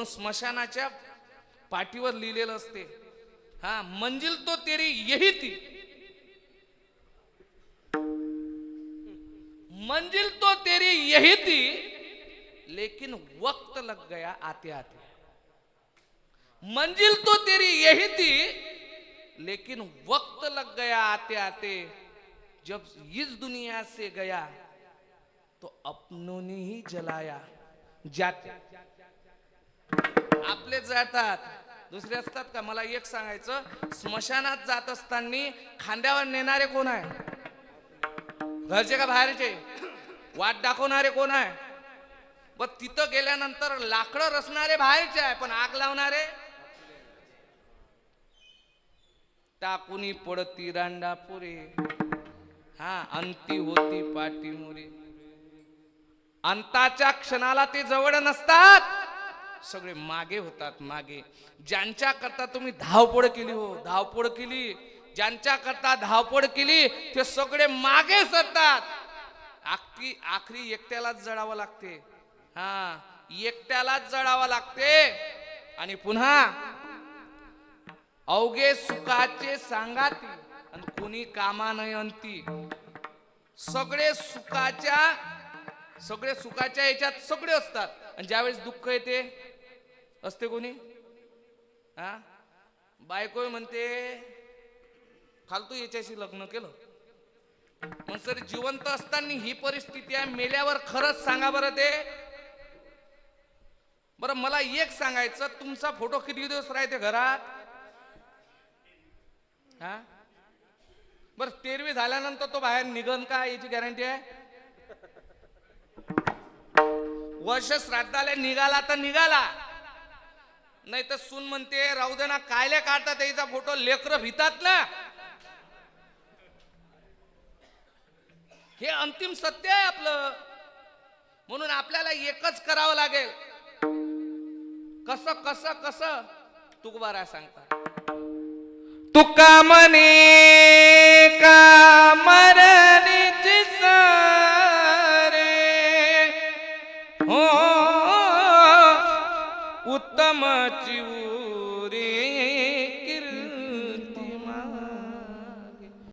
स्मशानाच्या पाठीवर लिहिलेलं असते, हा मंजिल तो तेरी यही थी, मंजिल तो तेरी यही थी, लेकिन वक्त लग गया आते आते। मंजिल तो तेरी यही थी, लेकिन वक्त लग गया आते आते। जब इस दुनिया से गया तो अपनों ने ही जलाया। जाते आपले जातात, दुसरे असतात का? मला एक सांगायचं, स्मशानात जात असताना खांद्यावर नेणारे कोण आहे? घरचे का बाहेरचे? वाट दाखवणारे कोण आहे? व तिथं गेल्यानंतर लाकडं रचणारे बाहेरचे आहे, पण आग लावणारे टाकुनी पडती रांडा पुरे, हा अंती होती पाठी मोरे। अंताच्या क्षणाला ते जवळ नसतात, सगळे मागे होतात मागे। ज्यांच्या करता तुम्ही धावपळ केली, हो धावपळ केली, ज्यांच्या करता धावपळ केली ते सगळे मागे सरतात। आखरी एकट्यालाच जळावं लागते, हा एकट्यालाच जळावं लागते। आणि पुन्हा अवघे सुखाचे सांगाती आणि कोणी कामा नाही अंती। सगळे सुखाच्या याच्यात सगळे असतात, आणि ज्यावेळेस दुःख येते असते कोणी? हा बायको म्हणते फालतू याच्याशी लग्न केलं। मग सर जिवंत असताना ही परिस्थिती आहे, मेल्यावर खरंच सांगा बरं ते। बरं मला एक सांगायचं, तुमचा फोटो किती दिवस राहते घरात? हा बरं 13वी झाल्यानंतर तो बाहेर निघन का, याची गॅरंटी आहे? वर्ष श्राद्धाला निघाला तर निघाला, नाही तर सून म्हणते राहू दे ना, कायले काढतात त्याचा फोटो, लेकरं भितात ना। हे अंतिम सत्य आहे आपलं, म्हणून आपल्याला एकच करावं लागेल। कसं कसं कसं तुकोबारा सांगता, तुका म्हणे का मरणीची सारे हो उत्तम जीव